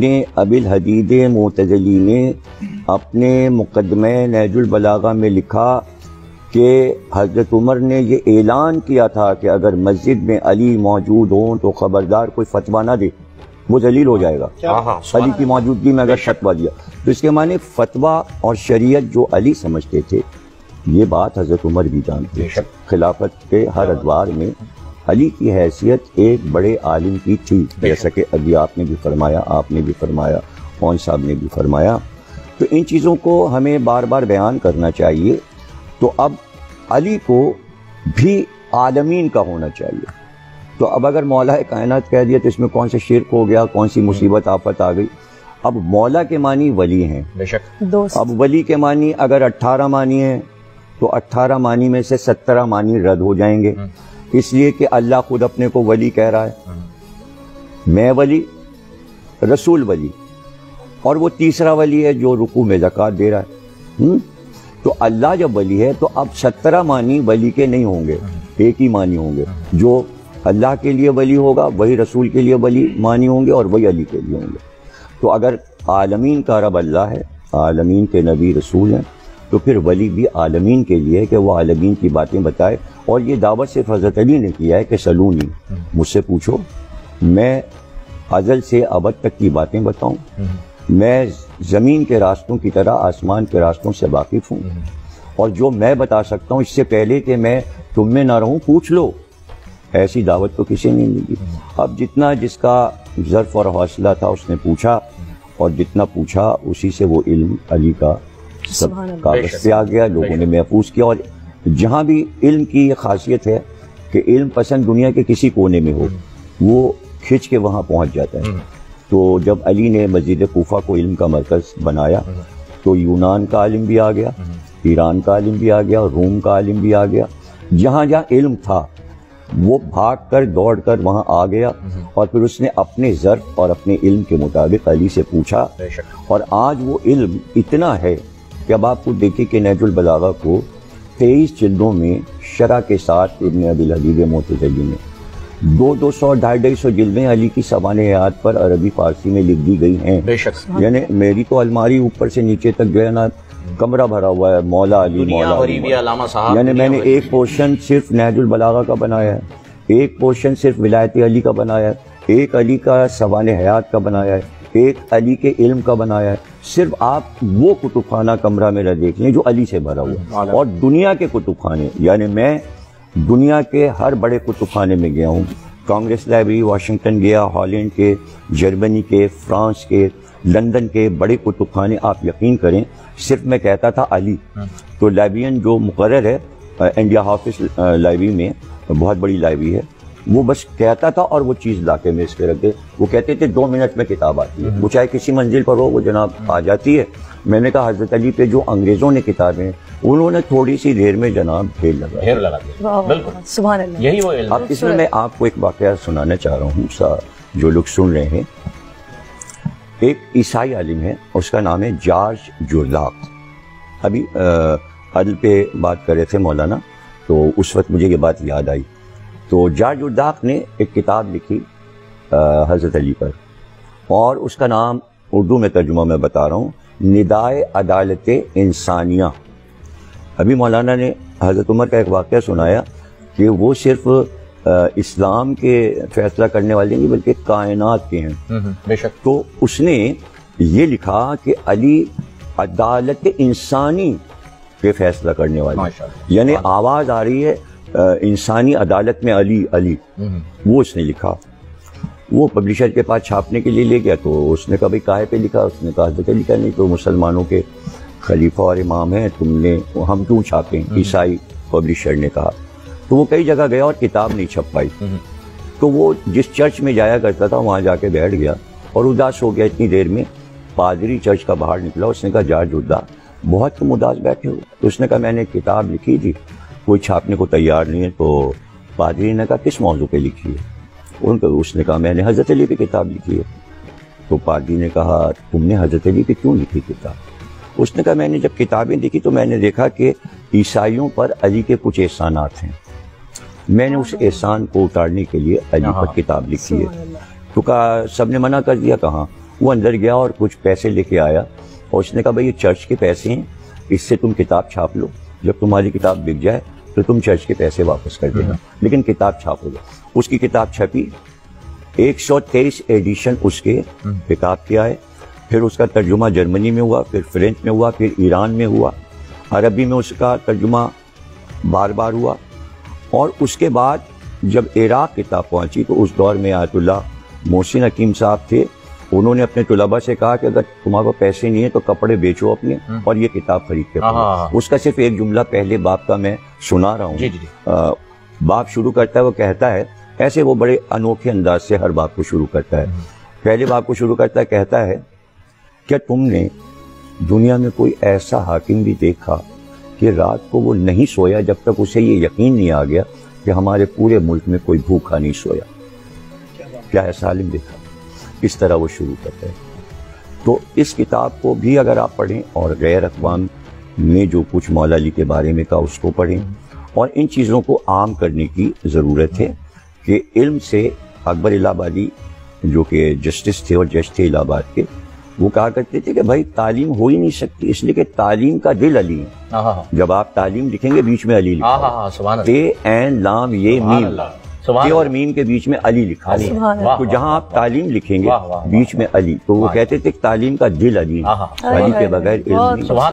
ابن ابی الحدید معتزلی نے اپنے مقدمہ نہج البلاغہ میں لکھا کہ حضرت عمر نے یہ اعلان کیا تھا کہ اگر مسجد میں علی موجود ہوں تو خبردار کوئی فتویٰ نہ دے، وہ ذلیل ہو جائے گا۔ علی کی موجودگی میں اگر فتویٰ دیا تو اس کے معنی فتویٰ اور شریعت جو علی سمجھتے تھے، یہ بات حضرت عمر بھی جانتے ہیں۔ خلافت کے ہر ادوار میں علی کی حیثیت ایک بڑے عالم کی تھی، جیسا کہ ابھی آپ نے بھی فرمایا، آپ نے بھی فرمایا، مون صاحب نے بھی فرمایا۔ تو ان چیزوں کو ہمیں بار بار بیان کرنا چاہیے۔ تو اب علی کو بھی عالمین کا ہونا چاہیے۔ تو اب اگر مولا کائنات کہہ دیا تو اس میں کون سے شرک ہو گیا، کون سی مصیبت آفت آ گئی؟ اب مولا کے معنی ولی ہیں، بے شک۔ اب ولی کے معنی اگر 18 معنی ہیں تو 18 معنی میں سے 17 معنی رد ہو جائیں گے، اس لیے کہ اللہ خود اپنے کو ولی کہہ رہا ہے، میں ولی، رسول ولی، اور وہ تیسرا ولی ہے جو رکوع میں زکوٰۃ دے رہا ہے۔ تو اللہ جب ولی ہے تو اب 17 معنی ولی کے نہیں ہوں گے، ایک ہی معنی ہوں گے۔ جو اللہ کے لیے ولی ہوگا وہی رسول کے لیے ولی معنی ہوں گے اور وہی علی کے لیے ہوں گے۔ تو اگر عالمین کا رب اللہ ہے، عالمین کے نبی رسول ہیں، تو پھر ولی بھی عالمین کے لیے کہ وہ عالمین کی باتیں بتائے۔ اور یہ دعوت صرف حضرت علی نے کیا ہے کہ سلونی، مجھ سے پوچھو، میں ازل سے ابد تک کی باتیں بتاؤں، میں زمین کے راستوں کی طرح آسمان کے راستوں سے واقف ہوں، اور جو میں بتا سکتا ہوں اس سے پہلے کہ میں تم میں نہ رہوں پوچھ لو۔ ایسی دعوت تو کسی نے نہیں دی۔ اب جتنا جس کا ظرف اور حوصلہ تھا اس نے پوچھا، اور جتنا پوچھا اسی سے وہ علم علی کا سب کاغذ پہ آ گیا، لوگوں نے محفوظ کیا۔ اور جہاں بھی علم کی یہ خاصیت ہے کہ علم پسند دنیا کے کسی کونے میں ہو، وہ کھنچ کے وہاں پہنچ جاتا ہے۔ تو جب علی نے مسجد کوفہ کو علم کا مرکز بنایا تو یونان کا عالم بھی آ گیا، ایران کا عالم بھی آ گیا، روم کا عالم بھی آ گیا۔ جہاں جہاں علم تھا وہ بھاگ کر دوڑ کر وہاں آ گیا، اور پھر اس نے اپنے ظرف اور اپنے علم کے مطابق علی سے پوچھا۔ اور آج وہ علم اتنا ہے کہ اب آپ کو دیکھیں کہ نہج البلاغہ کو 23 جلدوں میں شرح کے ساتھ ابن ابی الحدید معتزلی نے 200 250 جلدیں علی کی سوانح حیات پر عربی فارسی میں لکھ دی گئی ہیں۔ یعنی میری تو الماری اوپر سے نیچے تک جو ہے نا کمرہ بھرا ہوا ہے مولا علی، مولا علی۔ یعنی میں نے ایک پورشن صرف نہج البلاغہ کا بنایا ہے، ایک پورشن صرف ولایت علی کا بنایا ہے، ایک علی کا سوانح حیات کا بنایا ہے، ایک علی کے علم کا بنایا ہے۔ صرف آپ وہ کتب خانہ کمرہ میرا دیکھ لیں جو علی سے بھرا ہوا ہے۔ اور دنیا کے کتب خانے، یعنی میں دنیا کے ہر بڑے کتب خانے میں گیا ہوں، کانگریس لائبریری واشنگٹن گیا، ہالینڈ کے، جرمنی کے، فرانس کے، لندن کے بڑے کتب خانے، آپ یقین کریں صرف میں کہتا تھا علی، تو لائبریرین جو مقرر ہے انڈیا ہافس لائبریری میں، بہت بڑی لائبریری ہے، وہ بس کہتا تھا اور وہ چیز لا کے میز پہ رکھ دے۔ وہ کہتے تھے 2 منٹ میں کتاب آتی ہے، وہ چاہے کسی منزل پر ہو وہ جناب آ جاتی ہے۔ میں نے کہا حضرت علی پہ جو انگریزوں نے کتابیں، انہوں نے تھوڑی سی دیر میں جناب ڈھیر لگا دیا۔ بالکل سبحان اللہ، یہی وہ علم۔ اب اس میں آپ کو ایک واقعہ سنانا چاہ رہا ہوں، جو لوگ سن رہے ہیں۔ ایک عیسائی عالم ہے، اس کا نام ہے جارج جورداق۔ ابھی عدل پہ بات کر رہے تھے مولانا، تو اس وقت مجھے یہ بات یاد آئی۔ تو جارج جورداق نے ایک کتاب لکھی حضرت علی پر، اور اس کا نام اردو میں ترجمہ میں بتا رہا ہوں، ندائے عدالت انسانیہ۔ ابھی مولانا نے حضرت عمر کا ایک واقعہ سنایا کہ وہ صرف اسلام کے فیصلہ کرنے والے نہیں بلکہ کائنات کے ہیں۔ بے شک۔ تو اس نے یہ لکھا کہ علی عدالت انسانی کے فیصلہ کرنے والے، یعنی آواز آ رہی ہے انسانی عدالت میں علی علی، وہ اس نے لکھا۔ وہ پبلشر کے پاس چھاپنے کے لیے لے گیا، تو اس نے کہا بھائی کاہے پہ لکھا؟ اس نے کہا حضرت علی کا نہیں تو مسلمانوں کے خلیفہ اور امام ہیں، ہم کیوں چھاپیں؟ عیسائی پبلشر نے کہا۔ تو وہ کئی جگہ گیا اور کتاب نہیں چھپ پائی۔ تو وہ جس چرچ میں جایا کرتا تھا وہاں جا کے بیٹھ گیا اور اداس ہو گیا۔ اتنی دیر میں پادری چرچ کا باہر نکلا، اس نے کہا جارج جورداق بہت تم اداس بیٹھے ہو۔ تو اس نے کہا میں نے کتاب لکھی تھی، کوئی چھاپنے کو تیار نہیں ہے۔ تو پادری نے کہا کس موضوع پہ لکھی ہے؟ اس نے کہا میں نے حضرت علی پہ کتاب لکھی ہے۔ تو پادری نے کہا تم نے حضرت علی پہ کیوں لکھی کتاب؟ اس نے کہا میں نے جب کتابیں دیکھی تو میں نے دیکھا کہ عیسائیوں پر علی کے کچھ احسانات ہیں، میں نے اس احسان کو اتارنے کے لیے علی پر کتاب لکھی ہے۔ تو کہا سب نے منع کر دیا؟ کہاں؟ وہ اندر گیا اور کچھ پیسے لے کے آیا اور اس نے کہا بھائی یہ چرچ کے پیسے ہیں، اس سے تم کتاب چھاپ لو، جب تمہاری کتاب بک جائے تو تم چرچ کے پیسے واپس کر دینا، لیکن کتاب چھاپو گے۔ اس کی کتاب چھپی، 123 ایڈیشن اس کے کتاب کے آئے، پھر اس کا ترجمہ جرمنی میں ہوا، پھر فرینچ میں ہوا، پھر ایران میں ہوا، عربی میں اس کا ترجمہ بار بار ہوا، اور اس کے بعد جب عراق کتاب پہنچی تو اس دور میں آیت اللہ محسن حکیم صاحب تھے، انہوں نے اپنے طلباء سے کہا کہ اگر تمہارے کو پیسے نہیں ہیں تو کپڑے بیچو اپنے اور یہ کتاب خرید کے پڑھو۔ اس کا صرف ایک جملہ پہلے باب کا میں سنا رہا ہوں۔ باب شروع کرتا ہے، وہ کہتا ہے، ایسے وہ بڑے انوکھے انداز سے ہر باب کو شروع کرتا ہے۔ پہلے باب کو شروع کرتا ہے، کہتا ہے کیا تم نے دنیا میں کوئی ایسا حاکم بھی دیکھا کہ رات کو وہ نہیں سویا جب تک اسے یہ یقین نہیں آ گیا کہ ہمارے پورے ملک میں کوئی بھوکا نہیں سویا؟ کیا ایسا عالم دیکھا؟ اس طرح وہ شروع کرتا ہے۔ تو اس کتاب کو بھی اگر آپ پڑھیں اور غیر اقوام میں جو کچھ مولا علی کے بارے میں کہا اس کو پڑھیں، اور ان چیزوں کو عام کرنے کی ضرورت ہے کہ علم سے اکبر الہ آبادی جو کہ جسٹس تھے اور جج تھے الہ آباد کے، وہ کہا کرتے تھے کہ بھائی تعلیم ہو ہی نہیں سکتی، اس لیے کہ تعلیم کا دل علی ہے۔ جب آپ تعلیم لکھیں گے بیچ میں علی لکھا ہے، تے این لام یہ میم، تے اور میم کے بیچ میں علی لکھا ہے۔ تو جہاں آپ تعلیم لکھیں گے بیچ میں علی، تو وہ کہتے تھے کہ تعلیم کا دل علی ہے، علی کے بغیر علم نہیں۔